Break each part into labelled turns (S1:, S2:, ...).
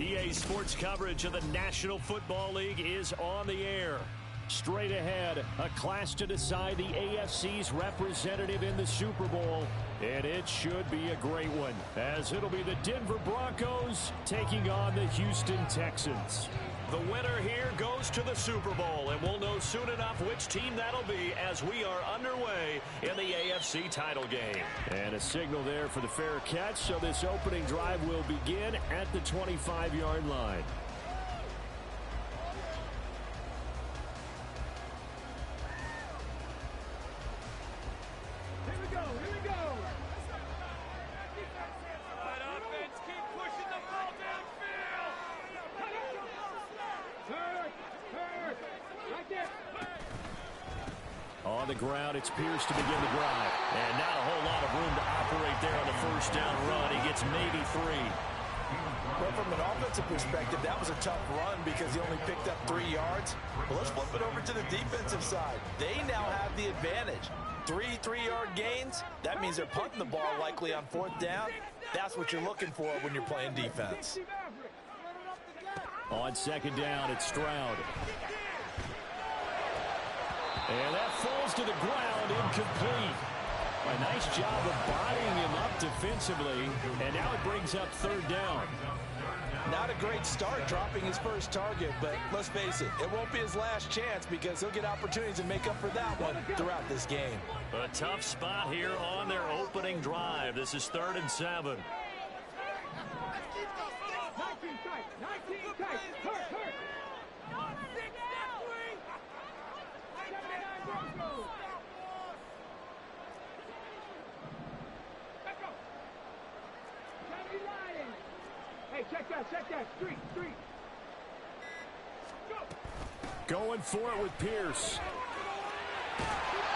S1: EA Sports coverage of the National Football League is on the air. Straight ahead, a clash to decide the AFC's representative in the Super Bowl. And it should be a great one, as it'll be the Denver Broncos taking on the Houston Texans. The winner here goes to the Super Bowl, and we'll know soon enough which team that'll be as we are underway in the AFC title game. And a signal there for the fair catch, so this opening drive will begin at the 25-yard line. On the ground, it's Pierce to begin the drive. And not a whole lot of room to operate there on the first down run. He gets maybe 3.
S2: Well, from an offensive perspective, that was a tough run because he only picked up 3 yards. Well, let's flip it over to the defensive side. They now have the advantage. 3 3-yard gains. That means they're punting the ball likely on 4th down. That's what you're looking for when you're playing defense.
S1: On 2nd down, it's Stroud. And that falls to the ground, incomplete. A nice job of bodying him up defensively, and now it brings up 3rd down.
S2: Not a great start dropping his first target, but let's face it, it won't be his last chance because he'll get opportunities to make up for that one throughout this game.
S1: A tough spot here on their opening drive. This is 3rd and 7.
S3: Check that. Street.
S1: Going for it with Pierce.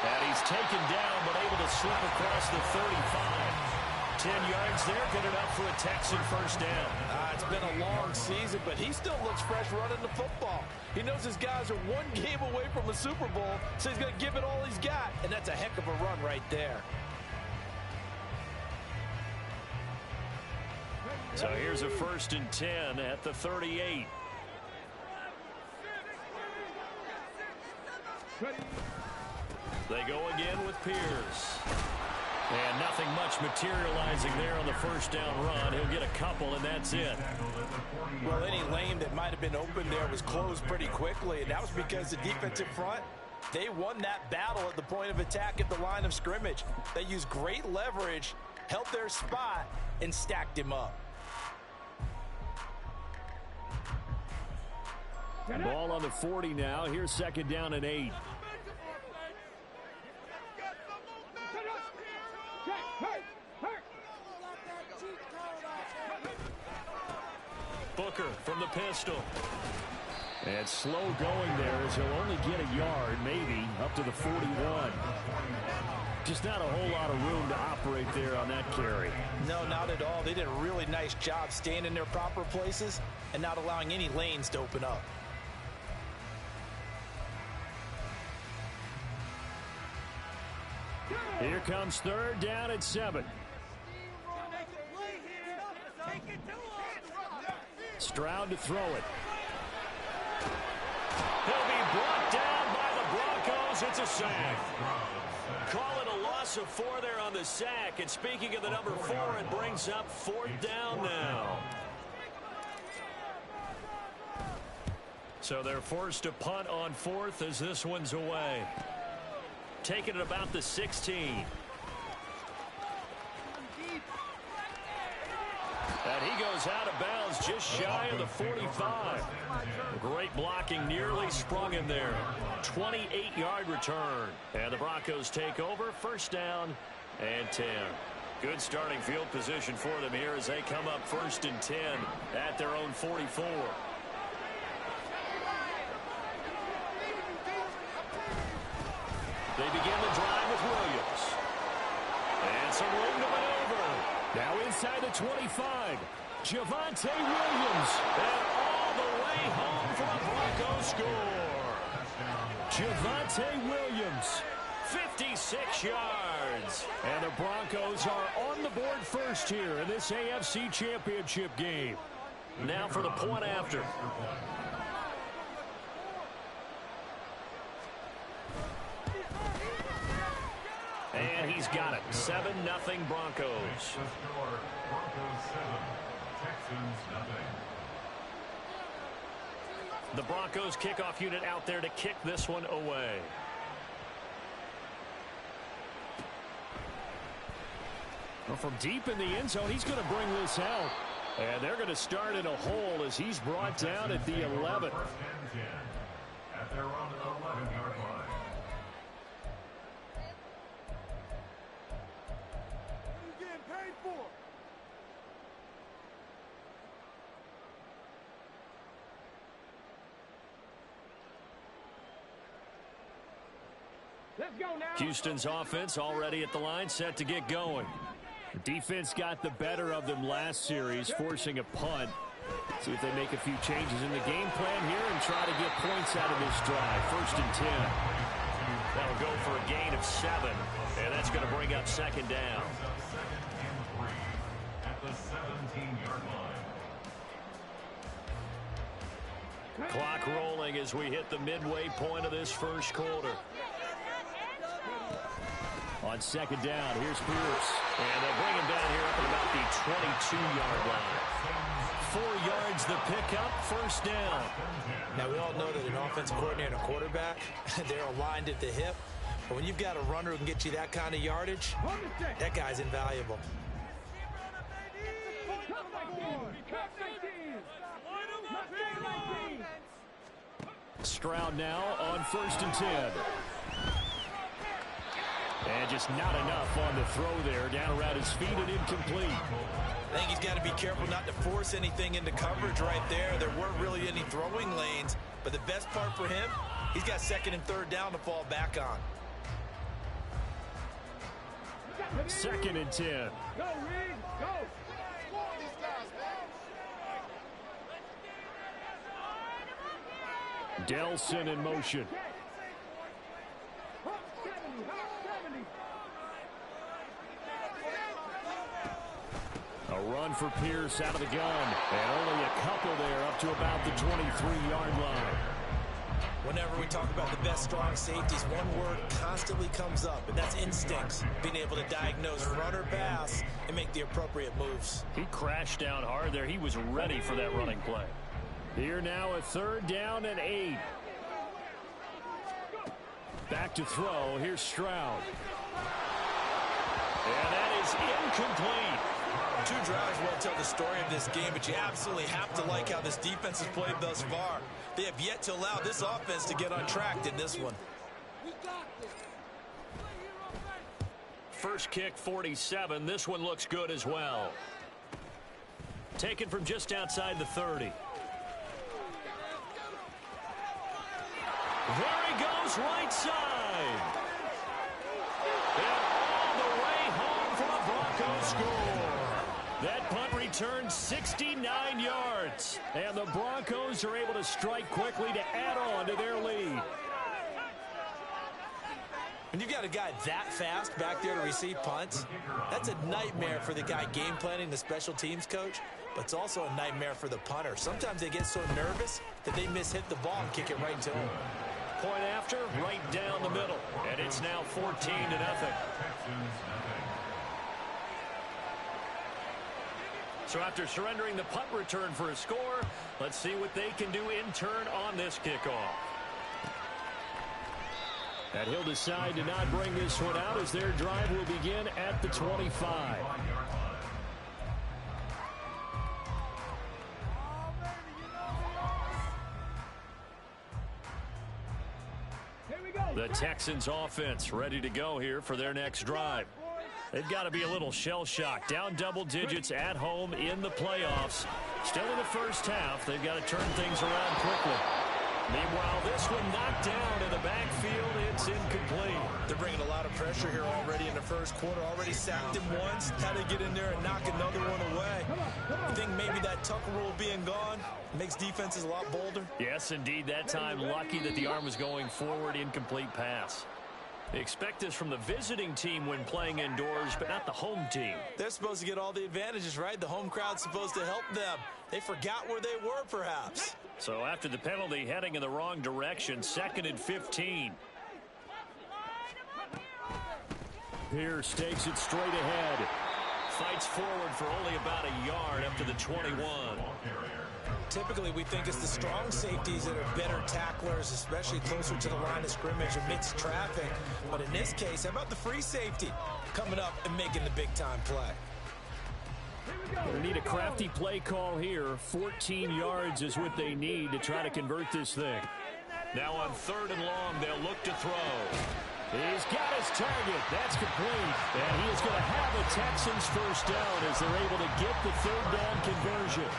S1: And he's taken down, but able to slip across the 35. 10 yards there, good enough for a Texan first down.
S2: It's been a long season, but he still looks fresh running the football. He knows his guys are 1 game away from a Super Bowl, so he's going to give it all he's got, and that's a heck of a run right there.
S1: So here's a 1st and 10 at the 38. They go again with Pierce. And nothing much materializing there on the first down run. He'll get a couple, and that's it.
S2: Well, any lane that might have been open there was closed pretty quickly, and that was because the defensive front, they won that battle at the point of attack at the line of scrimmage. They used great leverage, held their spot, and stacked him up.
S1: Ball on the 40 now. Here's 2nd down and 8. Booker from the pistol. And slow going there as he'll only get a yard, maybe, up to the 41. Just not a whole lot of room to operate there on that carry.
S2: No, not at all. They did a really nice job staying in their proper places and not allowing any lanes to open up.
S1: Here comes 3rd down and 7. Stroud to throw it. He'll be brought down by the Broncos. It's a sack. Call it a loss of 4 there on the sack. And speaking of the number 4, it brings up 4th down now. So they're forced to punt on 4th as this one's away. Taking it about the 16. And he goes out of bounds just shy of the 45. Great blocking, nearly sprung him there. 28-yard return. And the Broncos take over, 1st down and 10. Good starting field position for them here as they come up 1st and 10 at their own 44. They begin the drive with Williams. And some room to maneuver. Now inside the 25. Javonte Williams. And all the way home for a Broncos score. Javonte Williams. 56 yards. And the Broncos are on the board first here in this AFC Championship game. Now for the point after. And he's got it. 7-0 Broncos.
S4: Broncos 7, Texans nothing.
S1: The Broncos kickoff unit out there to kick this one away. Well, from deep in the end zone, he's going to bring this out. And they're going to start in a hole as he's brought down at the 11.
S4: At their own 11-yard line.
S3: Getting paid for. Let's go now.
S1: Houston's offense already at the line, set to get going. The defense got the better of them last series, forcing a punt. See if they make a few changes in the game plan here and try to get points out of this drive. 1st and 10. That'll go for a gain of 7, and that's going to bring up 2nd down.
S4: At the 17-yard line.
S1: Clock rolling as we hit the midway point of this first quarter. On 2nd down, here's Pierce. And they'll bring him down here up at about the 22-yard line. 4 yards the pickup, 1st down.
S2: Now, we all know that an offensive coordinator and a quarterback, they're aligned at the hip. But when you've got a runner who can get you that kind of yardage, that guy's invaluable.
S1: Stroud now on 1st and 10. And just not enough on the throw there. Down around his feet and incomplete.
S2: I think he's got to be careful not to force anything into coverage right there. There weren't really any throwing lanes. But the best part for him, he's got 2nd and 3rd down to fall back on.
S1: 2nd and 10.
S3: Go, Reed, go.
S1: Delson in motion. A run for Pierce out of the gun. And only a couple there up to about the 23-yard line.
S2: Whenever we talk about the best strong safeties, one word constantly comes up, and that's instincts. Being able to diagnose run or pass and make the appropriate moves.
S1: He crashed down hard there. He was ready for that running play. Here now a 3rd down and 8. Back to throw. Here's Stroud. And that is incomplete.
S2: 2 drives will tell the story of this game, but you absolutely have to like how this defense has played thus far. They have yet to allow this offense to get untracked in this one.
S1: First kick, 47. This one looks good as well. Taken from just outside the 30. There he goes, right side. And all the way home for a Broncos score. That punt returned 69 yards. And the Broncos are able to strike quickly to add on to their lead.
S2: When you've got a guy that fast back there to receive punts, that's a nightmare for the guy game planning, the special teams coach, but it's also a nightmare for the punter. Sometimes they get so nervous that they mishit the ball and kick it right to him.
S1: Point after, right down the middle. And it's now 14-0. So after surrendering the punt return for a score, let's see what they can do in turn on this kickoff. And he'll decide to not bring this one out as their drive will begin at the 25. The Texans offense ready to go here for their next drive. They've got to be a little shell-shocked. Down double digits at home in the playoffs. Still in the first half. They've got to turn things around quickly. Meanwhile, this one knocked down in the backfield. It's incomplete.
S2: They're bringing a lot of pressure here already in the first quarter. Already sacked him once. How to get in there and knock another one away. I think maybe that Tucker rule being gone makes defenses a lot bolder.
S1: Yes, indeed. That time lucky that the arm was going forward. Incomplete pass. Expect this from the visiting team when playing indoors, but not the home team.
S2: They're supposed to get all the advantages, right? The home crowd's supposed to help them. They forgot where they were, perhaps.
S1: So after the penalty, heading in the wrong direction, 2nd and 15. Pierce takes it straight ahead. Fights forward for only about a yard up to the 21.
S2: Typically, we think it's the strong safeties that are better tacklers, especially closer to the line of scrimmage amidst traffic. But in this case, how about the free safety coming up and making the big-time play?
S1: They need a crafty play call here. 14 yards is what they need to try to convert this thing. Now on 3rd and long, they'll look to throw. He's got his target. That's complete. And he is going to have the Texans first down as they're able to get the 3rd down conversion.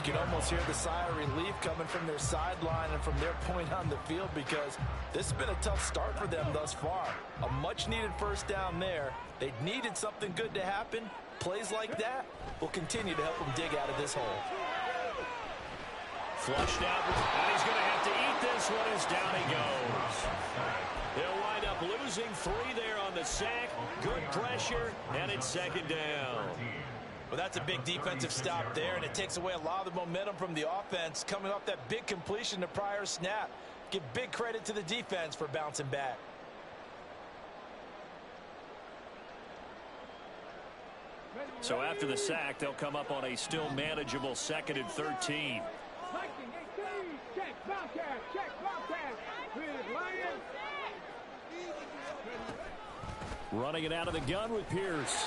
S2: You can almost hear the sigh of relief coming from their sideline and from their point on the field because this has been a tough start for them thus far. A much-needed first down there. They needed something good to happen. Plays like that will continue to help them dig out of this hole.
S1: Flushed out, and he's going to have to eat this one as down he goes. They'll wind up losing 3 there on the sack. Good pressure, and it's 2nd down.
S2: Well, that's a big defensive stop there, and it takes away a lot of the momentum from the offense coming off that big completion the prior snap. Give big credit to the defense for bouncing back.
S1: So after the sack, they'll come up on a still manageable 2nd and 13. Running it out of the gun with Pierce.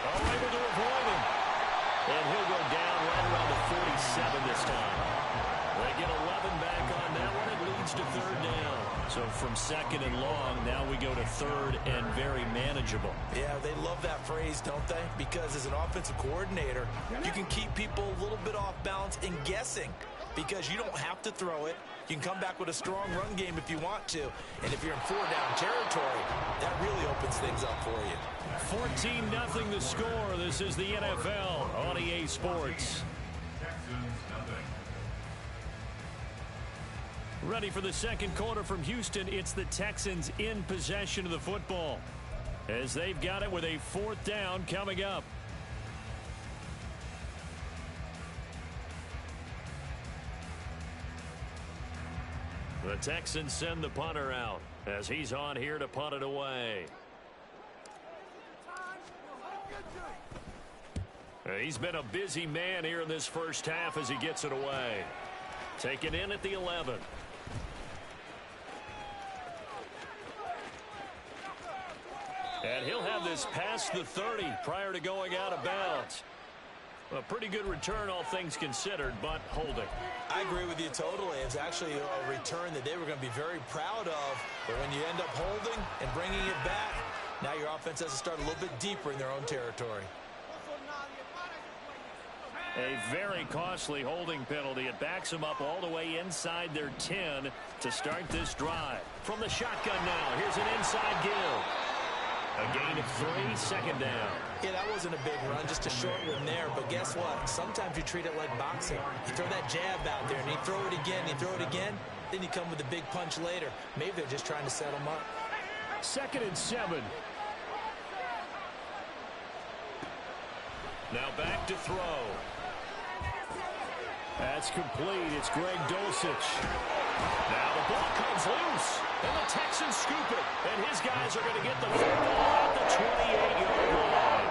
S1: Oh, able to avoid him. And he'll go down right around the 47 this time. They get 11 back on that one. It leads to 3rd down. So from 2nd and long, now we go to 3rd and very manageable.
S2: Yeah, they love that phrase, don't they? Because as an offensive coordinator, you can keep people a little bit off balance and guessing because you don't have to throw it. You can come back with a strong run game if you want to. And if you're in 4-down territory, that really opens things up for you.
S1: 14-0 the score. This is the NFL on EA Sports. Ready for the 2nd quarter from Houston. It's the Texans in possession of the football as they've got it with a 4th down coming up. The Texans send the punter out as he's on here to punt it away. He's been a busy man here in this first half as he gets it away. Taken in at the 11. And he'll have this past the 30 prior to going out of bounds. A pretty good return, all things considered, but holding.
S2: I agree with you totally. It's actually a return that they were going to be very proud of. But when you end up holding and bringing it back, now your offense has to start a little bit deeper in their own territory.
S1: A very costly holding penalty. It backs them up all the way inside their 10 to start this drive. From the shotgun now, here's an inside give. A gain of 3, 2nd down.
S2: Yeah, that wasn't a big run, just a short one there. But guess what? Sometimes you treat it like boxing. You throw that jab out there, and you throw it again, you throw it again, then you come with a big punch later. Maybe they're just trying to set them up.
S1: 2nd and 7. Now back to throw. That's complete. It's Greg Dulcich. Now the ball comes loose, and the Texans scoop it. And his guys are going to get the football at the 28-yard line.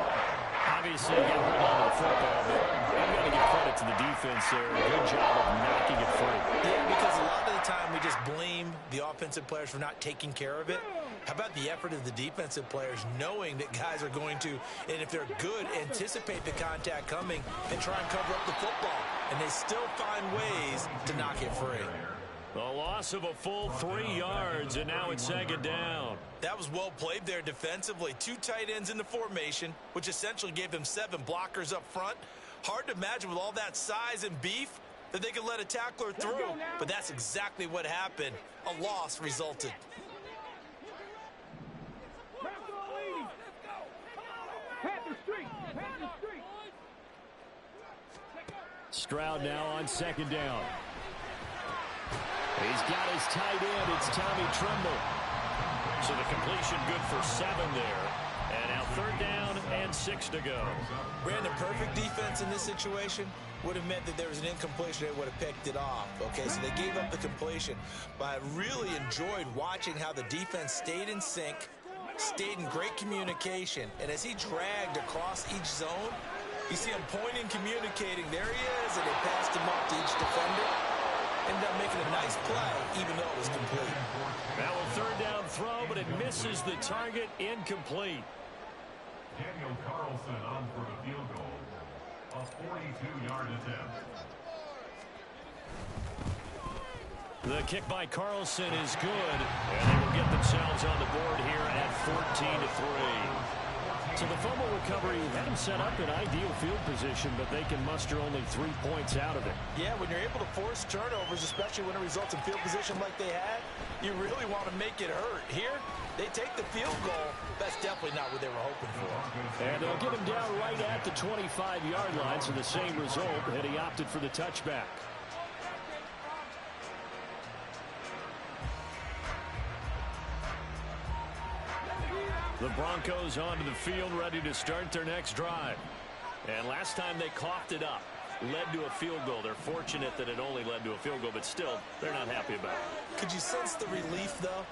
S1: Obviously, you got to hold on to the football, but you've got to give credit to the defense there. Good job of knocking it free.
S2: Yeah, because a lot of the time we just blame the offensive players for not taking care of it. How about the effort of the defensive players knowing that guys are going to, and if they're good, anticipate the contact coming and try and cover up the football. And they still find ways to knock it free.
S1: The loss of a full 3 yards, and now it's 2nd down.
S2: That was well played there defensively. 2 tight ends in the formation, which essentially gave them 7 blockers up front. Hard to imagine with all that size and beef that they could let a tackler through. But that's exactly what happened. A loss resulted.
S1: Stroud now on 2nd down. He's got his tight end. It's Tommy Tremble. So the completion good for 7 there. And now 3rd down and 6 to go.
S2: Brandon, perfect defense in this situation would have meant that there was an incompletion. They would have picked it off. Okay, so they gave up the completion. But I really enjoyed watching how the defense stayed in sync, stayed in great communication. And as he dragged across each zone, you see him pointing, communicating. There he is, and they passed him up to each defender. Ended up making a nice play, even though it was complete.
S1: Now a 3rd down throw, but it misses the target, incomplete.
S4: Daniel Carlson on for the field goal. A 42-yard attempt.
S1: The kick by Carlson is good, and they will get themselves on the board here at 14-3. So the fumble recovery had them set up in ideal field position, but they can muster only 3 points out of it.
S2: Yeah, when you're able to force turnovers, especially when it results in field position like they had, you really want to make it hurt. Here, they take the field goal. That's definitely not what they were hoping for.
S1: And they'll get him down right at the 25-yard line, so the same result, and he opted for the touchback. The Broncos onto the field, ready to start their next drive. And last time they coughed it up, led to a field goal. They're fortunate that it only led to a field goal, but still, they're not happy about it.
S2: Could you sense the relief, though,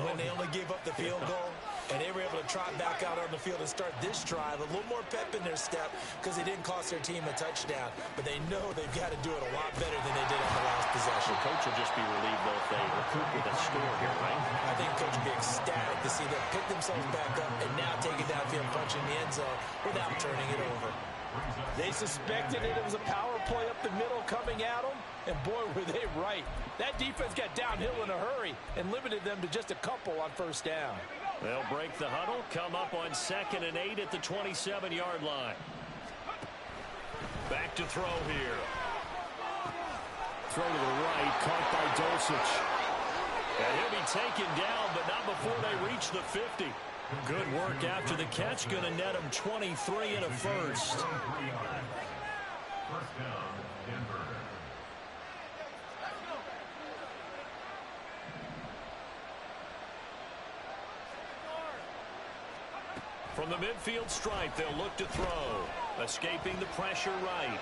S2: when they only gave up the field goal? And they were able to trot back out on the field and start this drive. A little more pep in their step because they didn't cost their team a touchdown. But they know they've got to do it a lot better than they did on the last possession.
S1: The coach will just be relieved, though, if they recoup with a score here, right?
S2: I think the coach will be ecstatic to see them pick themselves back up and now take it downfield, punching the end zone without turning it over. They suspected it was a power play up the middle coming at them, and boy, were they right. That defense got downhill in a hurry and limited them to just a couple on 1st down.
S1: They'll break the huddle, come up on 2nd and 8 at the 27-yard line. Back to throw here. Throw to the right, caught by Dulcich. And he'll be taken down, but not before they reach the 50. Good work after the catch, going to net him 23 and a first.
S4: 1st down, Denver.
S1: From the midfield stripe, they'll look to throw. Escaping the pressure right.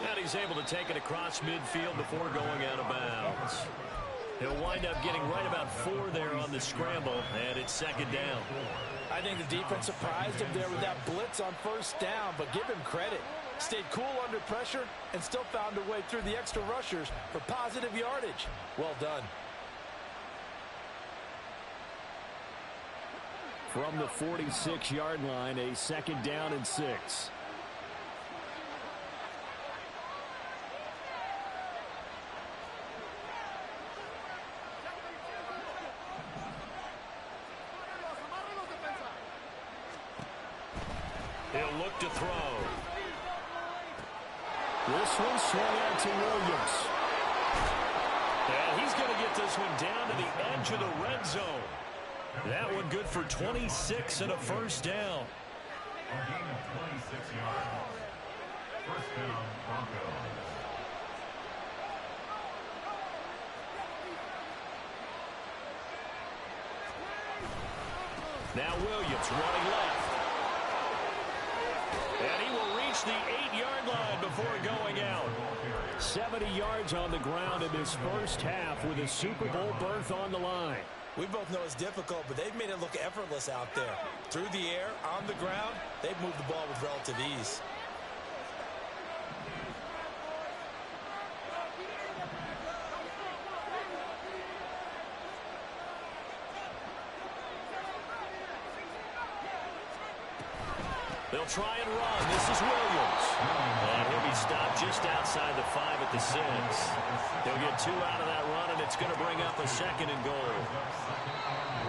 S1: And he's able to take it across midfield before going out of bounds. He'll wind up getting right about 4 there on the scramble, and it's 2nd down.
S2: I think the defense surprised him there with that blitz on 1st down, but give him credit. Stayed cool under pressure and still found a way through the extra rushers for positive yardage. Well done.
S1: From the 46-yard line, a 2nd down and 6. He'll look to throw. This one swung out to Williams. And he's going to get this one down to the edge of the red zone. That one good for 26 and a 1st down.
S4: A gain of 26 yards. 1st down, Broncos.
S1: Now Williams running left. And he will reach the 8-yard line before going out. 70 yards on the ground in this 1st half with a Super Bowl berth on the line.
S2: We both know it's difficult, but they've made it look effortless out there. Through the air, on the ground, they've moved the ball with relative ease.
S1: They'll try and run. This is Williams. And he'll be stopped just outside the 5 at the 6. He'll get 2 out of that run, and it's going to bring up a 2nd and goal.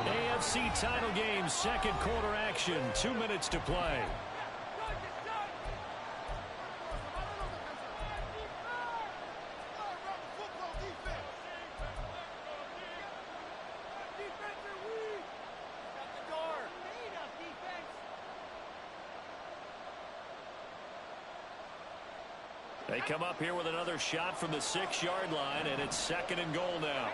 S1: AFC title game, 2nd quarter action. 2 minutes to play. They come up here with another shot from the 6-yard line, and it's 2nd and goal now.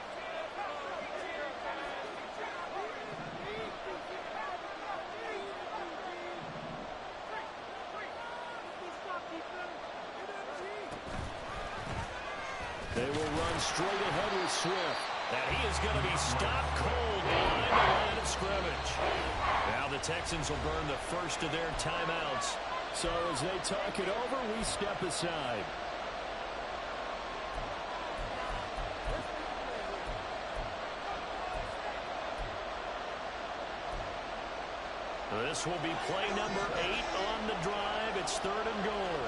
S1: going straight ahead with Swift. And he is going to be stopped cold behind the line of scrimmage. Now the Texans will burn the first of their timeouts. So as they talk it over, we step aside. This will be play number 8 on the drive. It's 3rd and goal.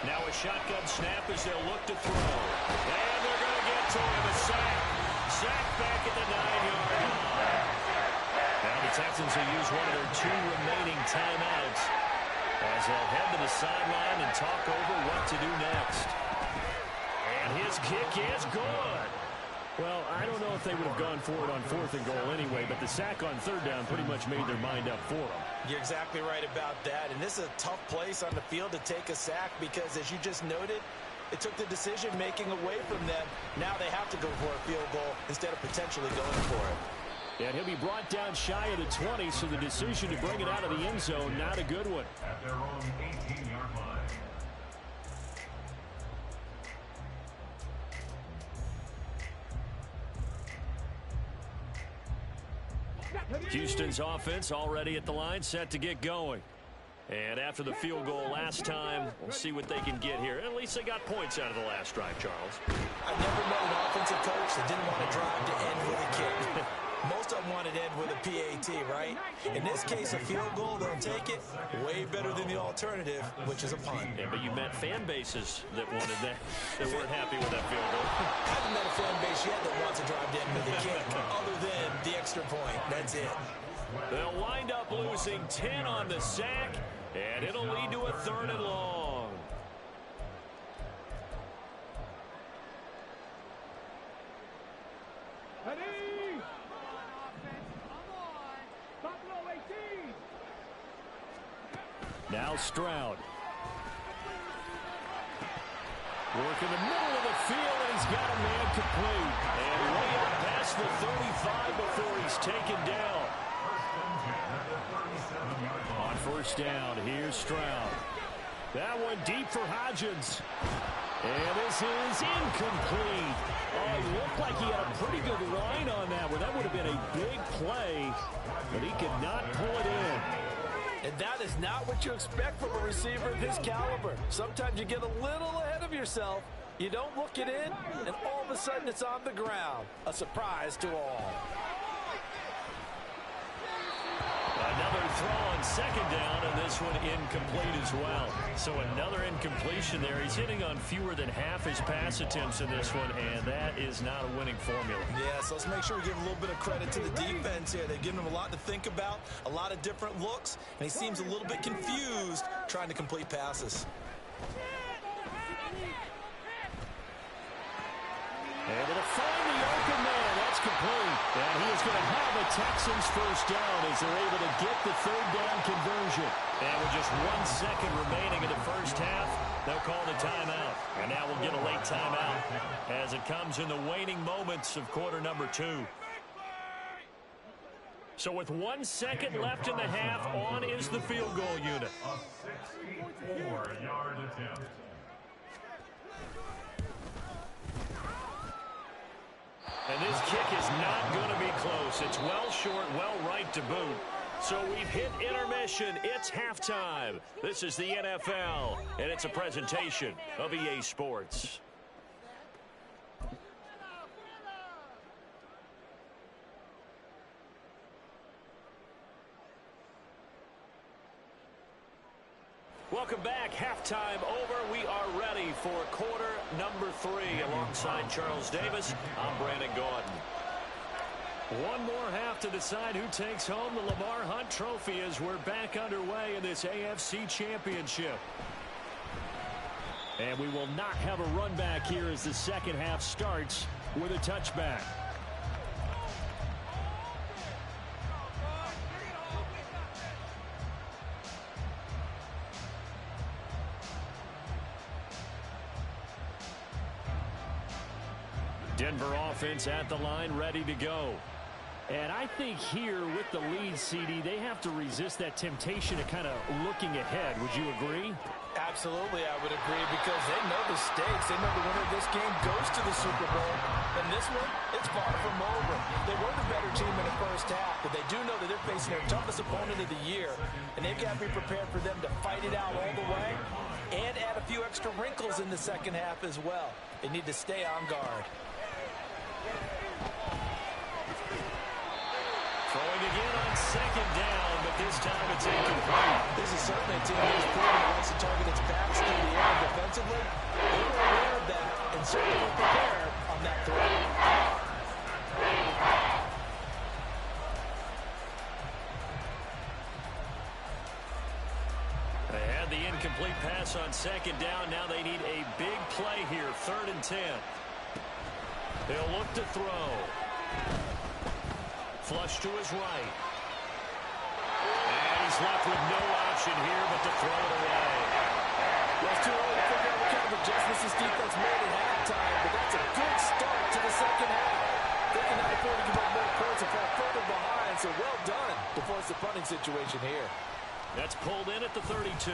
S1: Now a shotgun snap as they'll look to throw. And they're going to get to him. A sack. Sack back at the 9-yard line. Now the Texans will use one of their 2 remaining timeouts as they'll head to the sideline and talk over what to do next. And his kick is good. Well, I don't know if they would have gone for it on 4th and goal anyway, but the sack on 3rd down pretty much made their mind up for them.
S2: You're exactly right about that. And this is a tough place on the field to take a sack because, as you just noted, it took the decision-making away from them. Now they have to go for a field goal instead of potentially going for it.
S1: And he'll be brought down shy of the 20, so the decision to bring it out of the end zone, not a good one.
S4: At their own 18-yard line.
S1: Houston's offense already at the line, set to get going. And after the field goal last time, we'll see what they can get here. At least they got points out of the last drive, Charles.
S2: I've never met an offensive coach that didn't want to drive to end with a kick. Most of them wanted to end with a PAT, right? In this case, a field goal, they'll take it. Way better than the alternative, which is a punt.
S1: Yeah, but you met fan bases that wanted that, that weren't happy with that field goal.
S2: I haven't met a fan base yet that wants to drive to end with a kick, other than the extra point. That's it.
S1: They'll wind up losing 10 on the sack, and it'll lead to a 3rd and long. Now Stroud. Working the middle of the field, and he's got a man complete. And way up past the 35 before he's taken down. On 1st down, here's Stroud. That one deep for Hodgins. And this is incomplete. Oh, it looked like he had a pretty good line on that one. That would have been a big play, but he could not pull it in.
S2: And that is not what you expect from a receiver of his caliber. Sometimes you get a little ahead of yourself. You don't look it in, and all of a sudden it's on the ground. A surprise to all.
S1: Another throw on 2nd down, and this one incomplete as well. So another incompletion there. He's hitting on fewer than half his pass attempts in this one, and that is not a winning formula.
S2: Yeah, so let's make sure we give a little bit of credit to the defense here. They've given him a lot to think about, a lot of different looks, and he seems a little bit confused trying to complete passes.
S1: And it'll find the open man. That's complete. And he is going to have a Texans 1st down as they're able to get the 3rd down conversion. And with just 1 second remaining in the 1st half, they'll call the timeout. And now we'll get a late timeout as it comes in the waning moments of quarter number 2. So with 1 second left in the half, on is the field goal unit.
S4: A 64-yard attempt.
S1: And this kick is not going to be close. It's well short, well right to boot. So we've hit intermission. It's halftime. This is the NFL, and it's a presentation of EA Sports. Welcome back. Halftime over. We are ready for quarter number 3. Alongside Charles Davis, I'm Brandon Gaudin. One more half to decide who takes home the Lamar Hunt Trophy as we're back underway in this AFC Championship. And we will not have a run back here as the second half starts with a touchback. Denver offense at the line, ready to go. And I think here with the lead, CD, they have to resist that temptation of kind of looking ahead. Would you agree?
S2: Absolutely, I would agree, because they know the stakes. They know the winner of this game goes to the Super Bowl. And this one, it's far from over. They were the better team in the first half, but they do know that they're facing their toughest opponent of the year. And they've got to be prepared for them to fight it out all the way and add a few extra wrinkles in the second half as well. They need to stay on guard.
S1: Throwing again on second down, but this time it's incomplete.
S2: This is certainly a team that's proven it wants to target its backs through the air defensively. They were aware of that and certainly were prepared on that throw.
S1: They had the incomplete pass on second down. Now they need a big play here, 3rd and 10. They'll look to throw. Flush to his right. And he's left with no option here but to throw it away.
S2: Well, it's too early to figure out what kind of adjustments this defense made at halftime, but that's a good start to the second half. They cannot afford to give up more points and fall further behind, so well done to force the punting situation here.
S1: That's pulled in at the 32.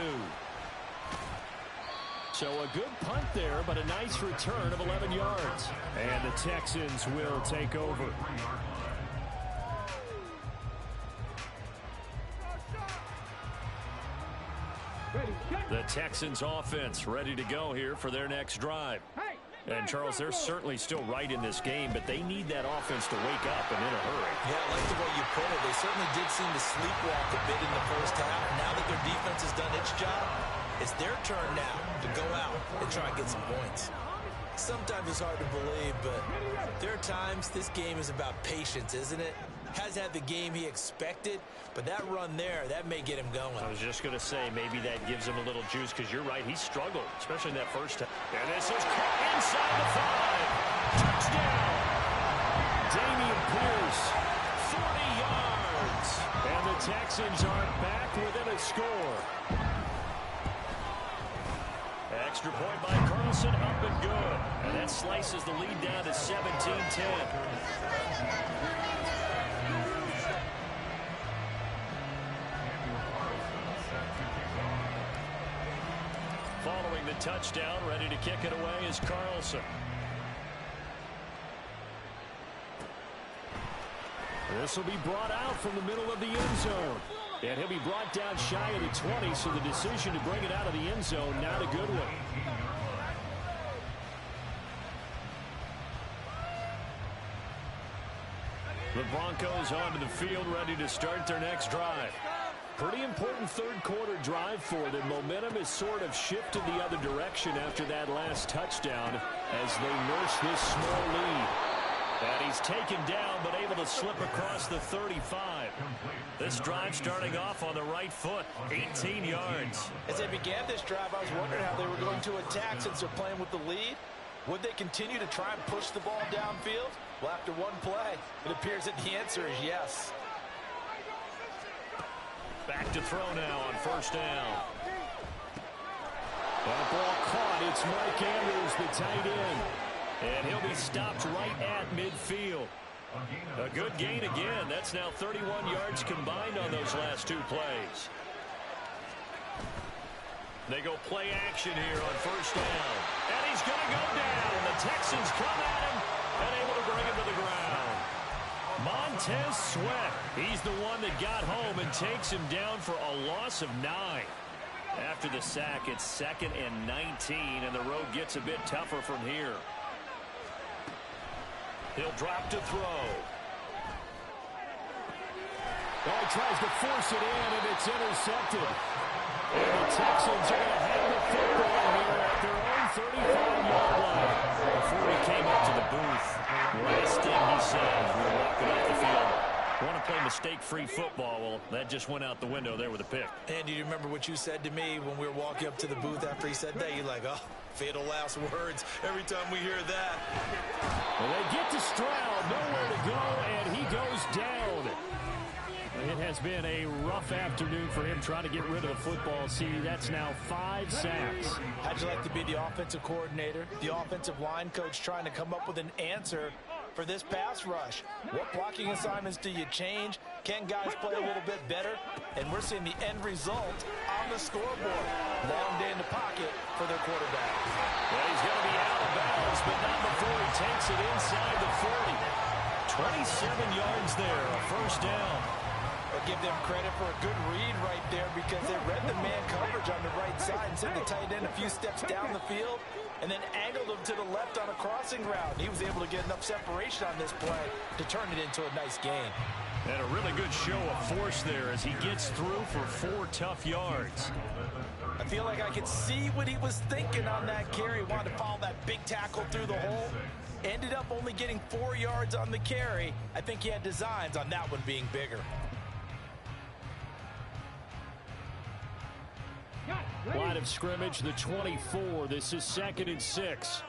S1: So a good punt there, but a nice return of 11 yards. And the Texans will take over. The Texans offense ready to go here for their next drive. And Charles, they're certainly still right in this game, but they need that offense to wake up and in a hurry.
S2: Yeah, I like the way you put it. They certainly did seem to sleepwalk a bit in the first half. Now that their defense has done its job, it's their turn now to go out and try and get some points. Sometimes it's hard to believe, but there are times this game is about patience, isn't it? Has had the game he expected, but that run there, that may get him going.
S1: I was just going to say, maybe that gives him a little juice, because you're right, he struggled, especially in that first time. And this is caught inside the 5. Touchdown! Dameon Pierce, 40 yards. And the Texans are back within a score. Extra point by Carlson, up and good. And that slices the lead down to 17-10. Following the touchdown, ready to kick it away is Carlson. This will be brought out from the middle of the end zone. And he'll be brought down shy of the 20, so the decision to bring it out of the end zone, not a good one. The Broncos onto the field, ready to start their next drive. Pretty important third quarter drive for them. Momentum has sort of shifted the other direction after that last touchdown as they nurse this small lead. And he's taken down but able to slip across the 35. This drive starting off on the right foot, 18 yards.
S2: As they began this drive, I was wondering how they were going to attack since they're playing with the lead. Would they continue to try and push the ball downfield? Well, after one play, it appears that the answer is yes.
S1: Back to throw now on first down. That ball caught. It's Mike Andrews, the tight end. And he'll be stopped right at midfield. A good gain again. That's now 31 yards combined on those last two plays. They go play action here on first down. And he's going to go down. The Texans come at him and able to bring him to the ground. Montez Sweat. He's the one that got home and takes him down for a loss of 9. After the sack, it's 2nd and 19, and the road gets a bit tougher from here. He'll drop to throw. Oh, he tries to force it in, and it's intercepted. And the Texans are going to have the football here at their own 35-yard line. Before he came up to the booth, last thing he said, we're walking off the field. Want to play mistake-free football. Well, that just went out the window there with a pick.
S2: And do you remember what you said to me when we were walking up to the booth after he said that? You're like, oh, fatal last words every time we hear that.
S1: Well, they get to Stroud, nowhere to go, and he goes down. It has been a rough afternoon for him trying to get rid of the football. See, that's now 5 sacks.
S2: How'd you like to be the offensive coordinator, the offensive line coach, trying to come up with an answer for this pass rush. What blocking assignments do you change? Can guys play a little bit better? And we're seeing the end result on the scoreboard. Long day in the pocket for their quarterback.
S1: Well, he's going to be out of bounds, but not before he takes it inside the 40. 27 yards there, a first down.
S2: I'll give them credit for a good read right there because they read the man coverage on the right side and sent the tight end a few steps down the field and then angled him to the left on a crossing route. He was able to get enough separation on this play to turn it into a nice gain.
S1: And a really good show of force there as he gets through for 4 tough yards.
S2: I feel like I could see what he was thinking on that carry. Wanted to follow that big tackle through the hole. Ended up only getting 4 yards on the carry. I think he had designs on that one being bigger.
S1: Line of scrimmage, the 24. This is 2nd and 6.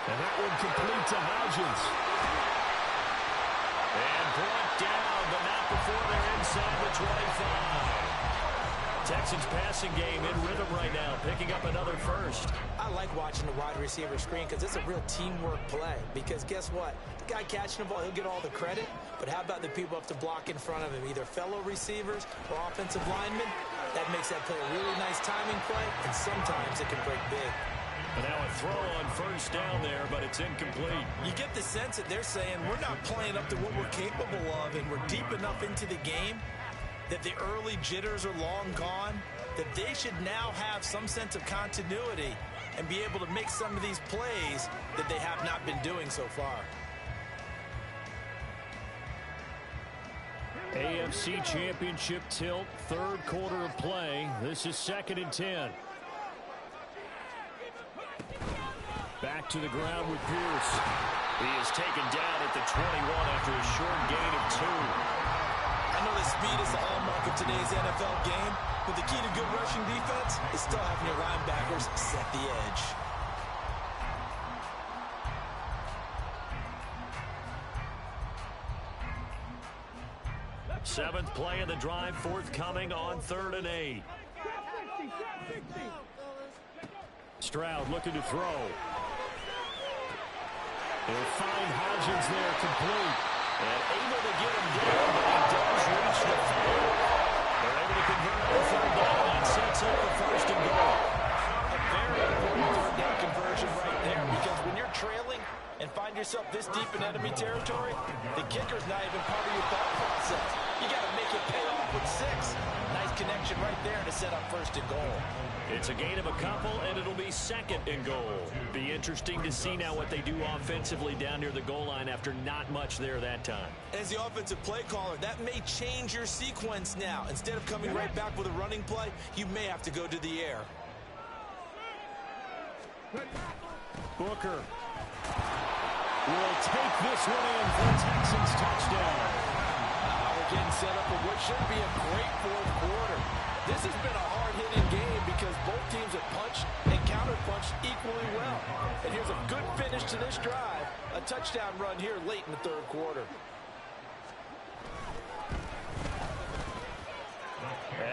S1: And that one complete to Hodgins. And brought down, but not before they're inside the 25. Texans passing game in rhythm right now, picking up another first.
S2: I like watching the wide receiver screen because it's a real teamwork play. Because guess what? The guy catching the ball, he'll get all the credit. But how about the people up to block in front of him, either fellow receivers or offensive linemen? That makes that play a really nice timing play, and sometimes it can break big.
S1: And now a throw on first down there, but it's incomplete.
S2: You get the sense that they're saying we're not playing up to what we're capable of, and we're deep enough into the game that the early jitters are long gone, that they should now have some sense of continuity and be able to make some of these plays that they have not been doing so far.
S1: AFC Championship tilt, 3rd quarter of play. This is 2nd and 10. Back to the ground with Pierce. He is taken down at the 21 after a short gain of 2.
S2: I know that speed is the hallmark of today's NFL game, but the key to good rushing defense is still having your linebackers set the edge.
S1: Seventh play of the drive forthcoming on 3rd and 8. Stroud looking to throw. He'll find Hodgins there complete. And able to get him down, but he does reach the 5. They're able to convert on 3rd down. That sets up the 1st and goal.
S2: A very important 3rd down conversion right there, because when you're trailing and find yourself this deep in enemy territory, the kicker's not even part of your thought process. You got to make it pay off with 6. Nice connection right there to set up 1st and goal.
S1: It's a gain of a couple, and it'll be 2nd and goal. Be interesting to see now what they do offensively down near the goal line after not much there that time.
S2: As the offensive play caller, that may change your sequence now. Instead of coming right back with a running play, you may have to go to the air.
S1: Booker will take this one in for a Texans touchdown.
S2: We're getting set up for what should be a great 4th quarter. This has been a hard-hitting game because both teams have punched and counter-punched equally well. And here's a good finish to this drive. A touchdown run here late in the 3rd quarter.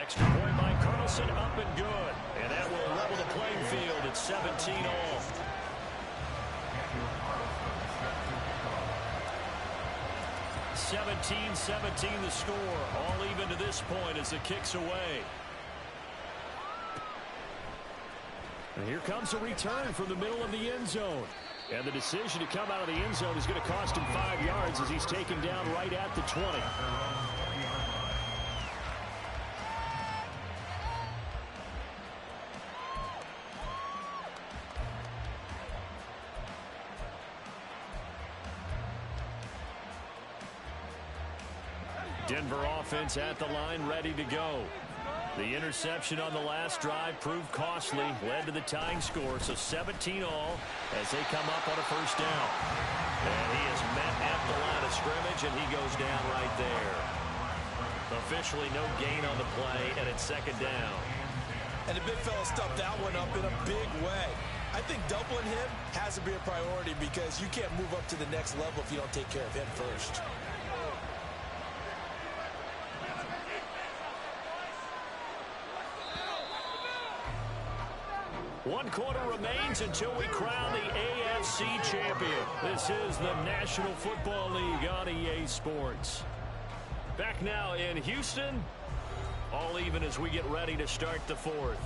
S1: Extra point by Carlson, up and good. And that will level the playing field at 17 all. (17-17) the score. All even to this point as the kick's away. And here comes a return from the middle of the end zone. And the decision to come out of the end zone is going to cost him 5 yards as he's taken down right at the 20. Denver offense at the line, ready to go. The interception on the last drive proved costly, led to the tying score, so 17 all as they come up on a first down. And he is met at the line of scrimmage, and he goes down right there. Officially no gain on the play, and it's 2nd down.
S2: And the big fella stuffed that one up in a big way. I think doubling him has to be a priority because you can't move up to the next level if you don't take care of him first.
S1: 1 quarter remains until we crown the AFC champion. This is the National Football League on EA Sports. Back now in Houston, all even as we get ready to start the 4th.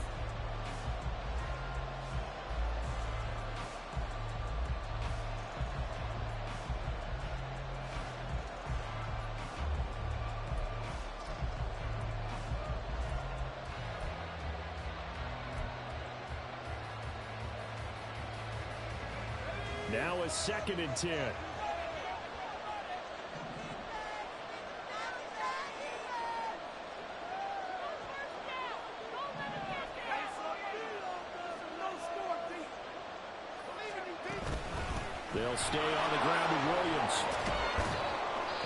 S1: Now a 2nd and 10. They'll stay on the ground with Williams.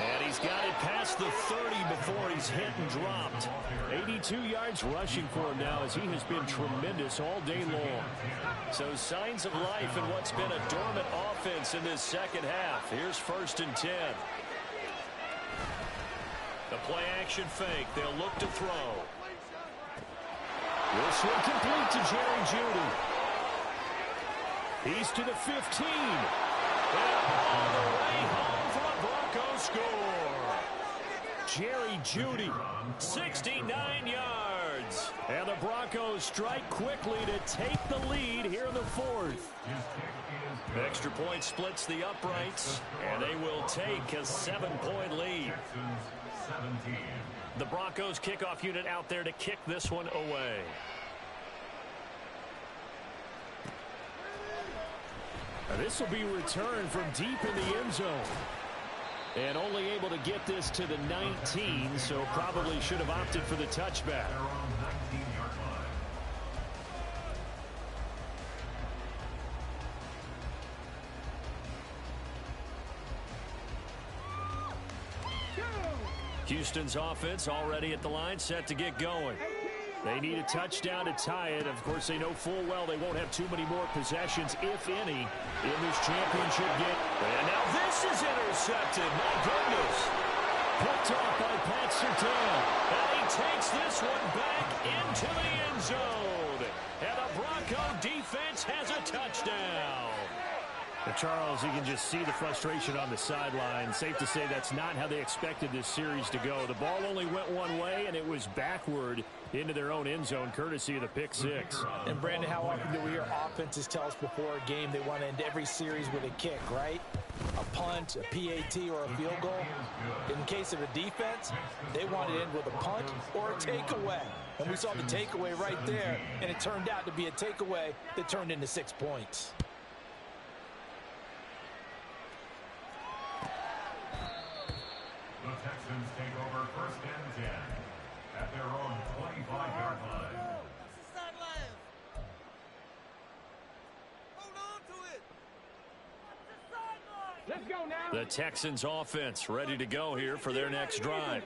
S1: And he's got it past the 30 before he's hit and dropped. 82 yards rushing for him now as he has been tremendous all day long. So signs of life in what's been a dormant offense in this second half. Here's 1st and 10. The play action fake. They'll look to throw. This will complete to Jerry Jeudy. He's to the 15. And all the way home for a Broncos score. Jerry Jeudy, 69 yards. And the Broncos strike quickly to take the lead here in the 4th. Extra point splits the uprights, and they will take a 7-point lead. The Broncos kickoff unit out there to kick this one away. This will be returned from deep in the end zone. And only able to get this to the 19, so probably should have opted for the touchback. Houston's offense already at the line, set to get going. They need a touchdown to tie it. Of course, they know full well they won't have too many more possessions, if any, in this championship game. And now this is intercepted. My goodness. Picked off by Pat Surtain. And he takes this one back into the end zone. And the Bronco defense has a touchdown. Now, Charles, you can just see the frustration on the sideline. Safe to say that's not how they expected this series to go. The ball only went one way, and it was backward into their own end zone, courtesy of the pick six.
S2: And, Brandon, how often do we hear offenses tell us before a game they want to end every series with a kick, right? A punt, a PAT, or a field goal. In the case of a defense, they want to end with a punt or a takeaway. And we saw the takeaway right there, and it turned out to be a takeaway that turned into 6 points.
S4: The Texans take over 1st and 10 at their own 25-yard line.
S3: Hold on to it. Let's go now.
S1: The Texans offense ready to go here for their next drive.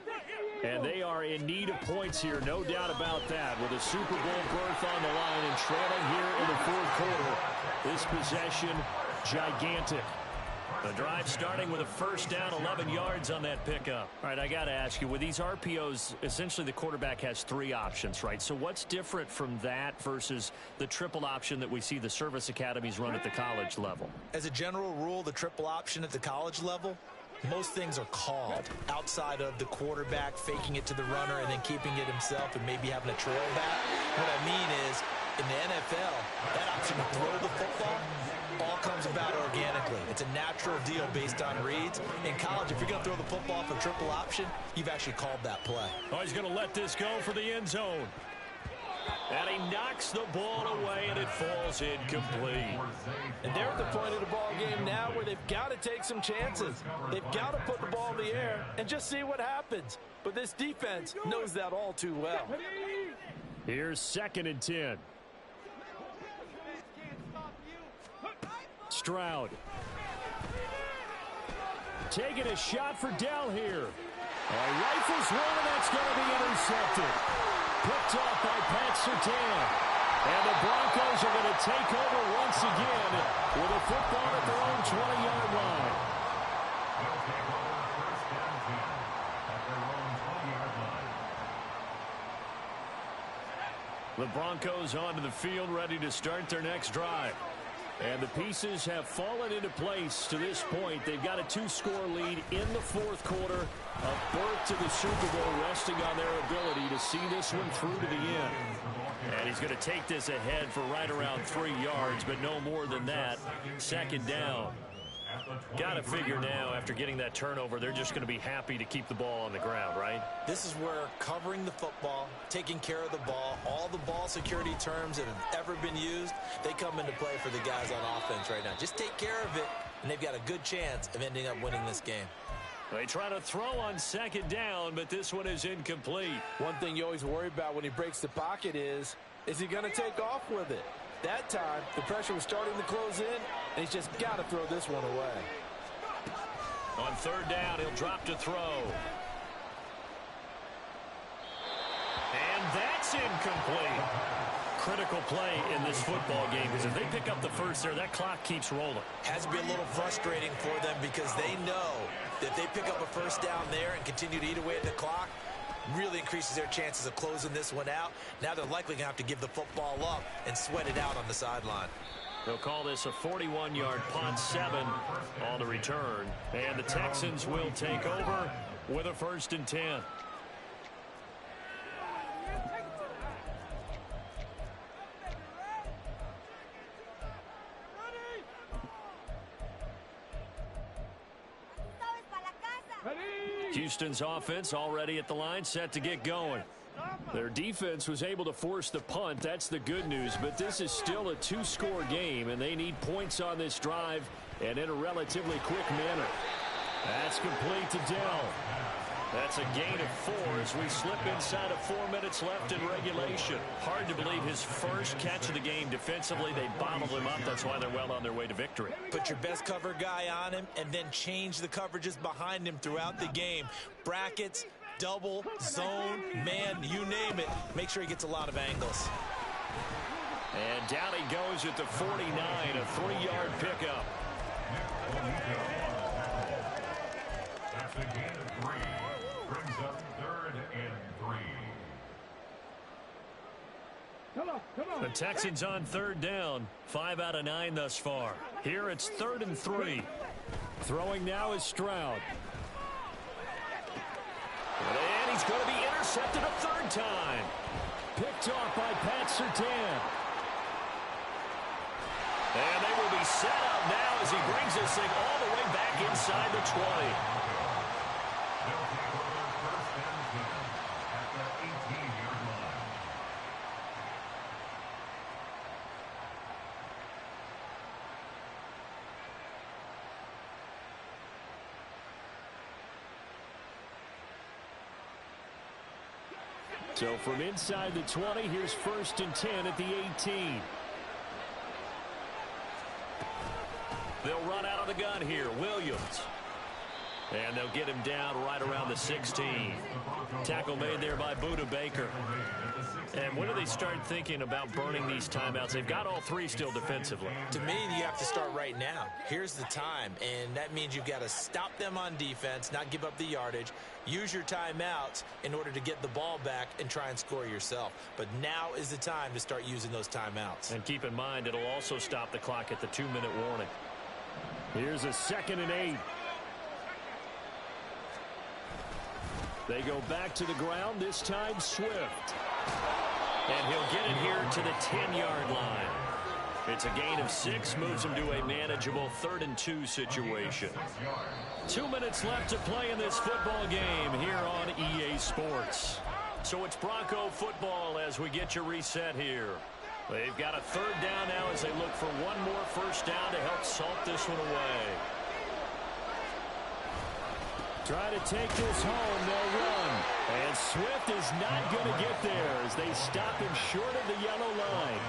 S1: And they are in need of points here, no doubt about that. With a Super Bowl berth on the line and trailing here in the 4th quarter. This possession, gigantic. The drive starting with a 1st down, 11 yards on that pickup. All right, I got to ask you, with these RPOs, essentially the quarterback has 3 options, right? So what's different from that versus the triple option that we see the service academies run at the college level?
S2: As a general rule, the triple option at the college level, most things are called outside of the quarterback faking it to the runner and then keeping it himself and maybe having a trail back. What I mean is, in the NFL, that option to throw the football all comes about organically. It's a natural deal based on reads. In college, if you're going to throw the football for triple option, you've actually called that play.
S1: Oh, he's going to let this go for the end zone. And he knocks the ball away, and it falls incomplete.
S2: And they're at the point of the ball game now where they've got to take some chances. They've got to put the ball in the air and just see what happens. But this defense knows that all too well.
S1: Here's 2nd and 10. Stroud. Taking a shot for Dell here. Rifles one, and that's going to be intercepted. Picked off by Pat Surtain. And the Broncos are going to take over once again with a football at their own 20-yard line.
S4: They'll take over 1st and 10 at their own 20-yard line.
S1: The Broncos onto the field, ready to start their next drive. And the pieces have fallen into place to this point. They've got a 2-score lead in the fourth quarter. A berth to the Super Bowl resting on their ability to see this one through to the end. And he's going to take this ahead for right around 3 yards, but no more than that. Second down. Got to figure now, after getting that turnover, they're just going to be happy to keep the ball on the ground, right?
S2: This is where covering the football, taking care of the ball, all the ball security terms that have ever been used, they come into play for the guys on offense right now. Just take care of it, and they've got a good chance of ending up winning this game.
S1: They try to throw on second down, but this one is incomplete.
S2: One thing you always worry about when he breaks the pocket is he going to take off with it? That time, the pressure was starting to close in, and he's just got to throw this one away.
S1: On third down, he'll drop to throw. And that's incomplete. Critical play in this football game, because if they pick up the first there, that clock keeps rolling.
S2: Has to be a little frustrating for them because they know that if they pick up a first down there and continue to eat away at the clock, really increases their chances of closing this one out. Now they're likely going to have to give the football up and sweat it out on the sideline.
S1: They'll call this a 41-yard punt, 7 on the return. And the Texans will take over with a 1st and 10. Houston's offense already at the line, set to get going. Their defense was able to force the punt. That's the good news. But this is still a 2-score game, and they need points on this drive and in a relatively quick manner. That's complete to Dell. That's a gain of 4 as we slip inside of 4 minutes left in regulation. Hard to believe his first catch of the game defensively. They bottled him up. That's why they're well on their way to victory.
S2: Put your best cover guy on him and then change the coverages behind him throughout the game. Brackets, double, zone, man, you name it. Make sure he gets a lot of angles.
S1: And down he goes at the 49, a 3-yard pickup.
S4: That's a gain of 3. Brings up 3rd and 3.
S1: The Texans on 3rd down. 5 out of 9 thus far. Here it's 3rd and 3. Throwing now is Stroud. And he's going to be intercepted a 3rd time. Picked off by Pat Surtain. And they will be set up now as he brings this thing all the way back inside the 20.
S4: They'll take over 1st and 10 at the 18-yard line.
S1: So from inside the 20, here's 1st and 10 at the 18. They'll run out of the gun here. Williams. And they'll get him down right around the 16. Tackle made there by Buda Baker. And when do they start thinking about burning these timeouts? They've got all 3 still defensively.
S2: To me, you have to start right now. Here's the time, and that means you've got to stop them on defense, not give up the yardage, use your timeouts in order to get the ball back and try and score yourself. But now is the time to start using those timeouts.
S1: And keep in mind, it'll also stop the clock at the 2-minute warning. Here's a 2nd and 8. They go back to the ground, this time Swift. And he'll get it here to the 10-yard line. It's a gain of 6, moves him to a manageable 3rd and 2 situation. 2 minutes left to play in this football game here on EA Sports. So it's Bronco football as we get your reset here. They've got a 3rd down now as they look for one more 1st down to help salt this one away. Try to take this home, they'll run. And Swift is not going to get there as they stop him short of the yellow line.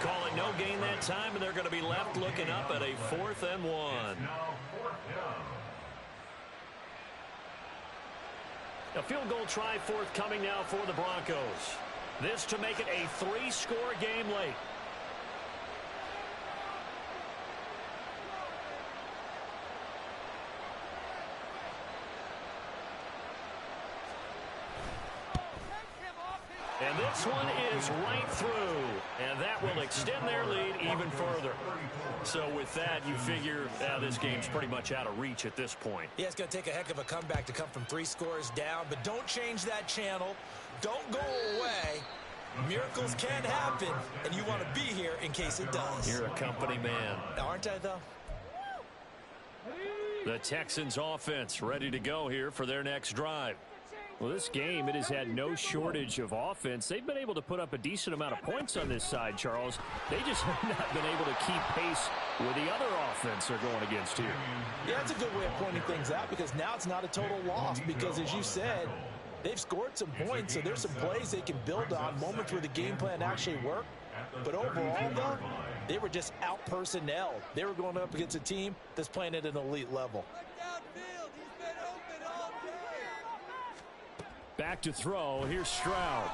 S1: Call it no gain that time, and they're going to be left looking up at a 4th and 1.
S4: Now 4th down.
S1: A field goal try forthcoming now for the Broncos. This to make it a 3-score game late. And this one is right through. And that will extend their lead even further. So with that, you figure this game's pretty much out of reach at this point.
S2: Yeah, it's going to take a heck of a comeback to come from 3 scores down. But don't change that channel. Don't go away. Miracles can happen, and you want to be here in case it does.
S1: You're a company man.
S2: Aren't I, though?
S1: The Texans offense ready to go here for their next drive. Well, this game, it has had no shortage of offense. They've been able to put up a decent amount of points on this side, Charles. They just have not been able to keep pace with the other offense they're going against here.
S2: Yeah, that's a good way of pointing things out because now it's not a total loss because, as you said, they've scored some points, so there's some plays they can build on, moments where the game plan actually worked. But overall, though, they were just out-personnel. They were going up against a team that's playing at an elite level.
S1: Back to throw. Here's Stroud.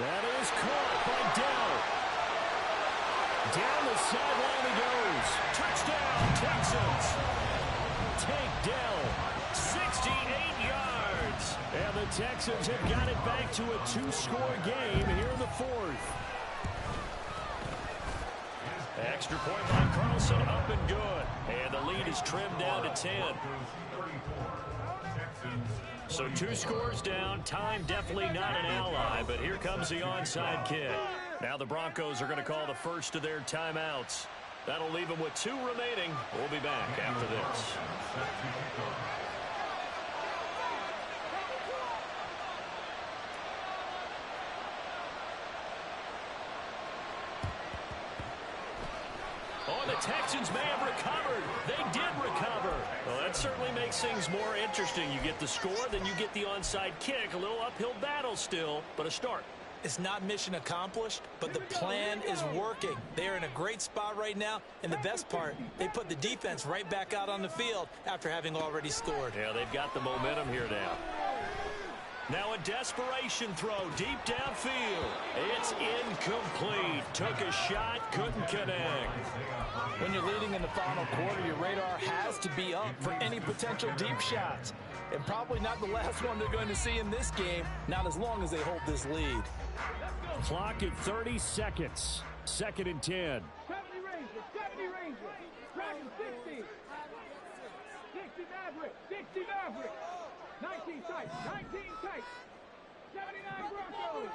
S1: That is caught by Dell. Down the sideline he goes. Touchdown, Texans. Take Dell. 68 yards. And the Texans have got it back to a 2-score game here in the 4th. Extra point by Carlson, up and good. And the lead is trimmed down to 10. So 2 scores down. Time definitely not an ally, but here comes the onside kick. Now the Broncos are going to call the first of their timeouts. That'll leave them with 2 remaining. We'll be back after this. Oh, the Texans may have recovered. They did recover. Well, that certainly makes things more interesting. You get the score, then you get the onside kick. A little uphill battle still, but a start.
S2: It's not mission accomplished, but the plan is working. They are in a great spot right now, and the best part, they put the defense right back out on the field after having already scored.
S1: Yeah, they've got the momentum here now. Now a desperation throw deep downfield. It's incomplete. Took a shot, couldn't connect.
S2: When you're leading in the final quarter, your radar has to be up for any potential deep shots. And probably not the last one they're going to see in this game, not as long as they hold this lead.
S1: Clock at 30 seconds. 2nd and 10.
S3: 70 Rangers. Dragon 60. 60 Maverick. 60 Maverick. 19 tight. 79 Broncos.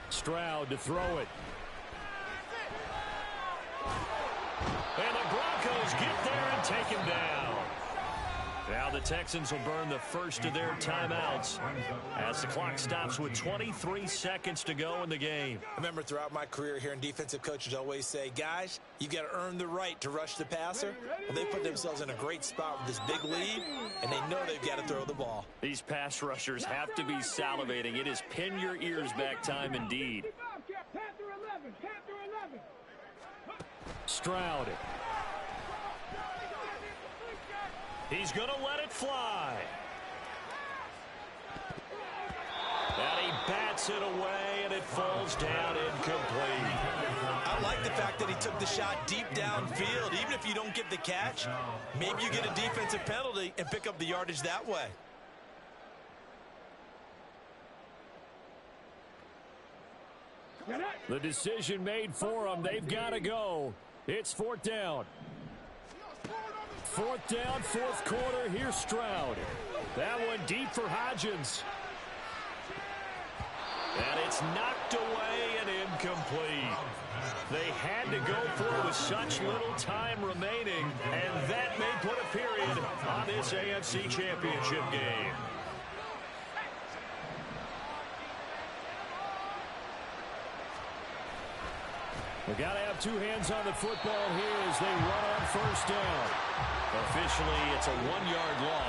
S1: Stroud to throw it. And the Broncos get there and take him down. Now the Texans will burn the first of their timeouts as the clock stops with 23 seconds to go in the game.
S2: I remember throughout my career hearing defensive coaches always say, guys, you got to earn the right to rush the passer. Well, they put themselves in a great spot with this big lead, and they know they've got to throw the ball.
S1: These pass rushers have to be salivating. It is pin your ears back time indeed.
S3: Panther 11.
S1: Stroud. He's going to let it fly. And he bats it away, and it falls down incomplete.
S2: I like the fact that he took the shot deep downfield. Even if you don't get the catch, maybe you get a defensive penalty and pick up the yardage that way.
S1: The decision made for them. They've got to go. It's 4th down. 4th down, 4th quarter. Here's Stroud. That one deep for Hodgins. And it's knocked away and incomplete. They had to go for it with such little time remaining, and that may put a period on this AFC Championship game. We got to have 2 hands on the football here as they run on 1st down. Officially, it's a 1-yard loss.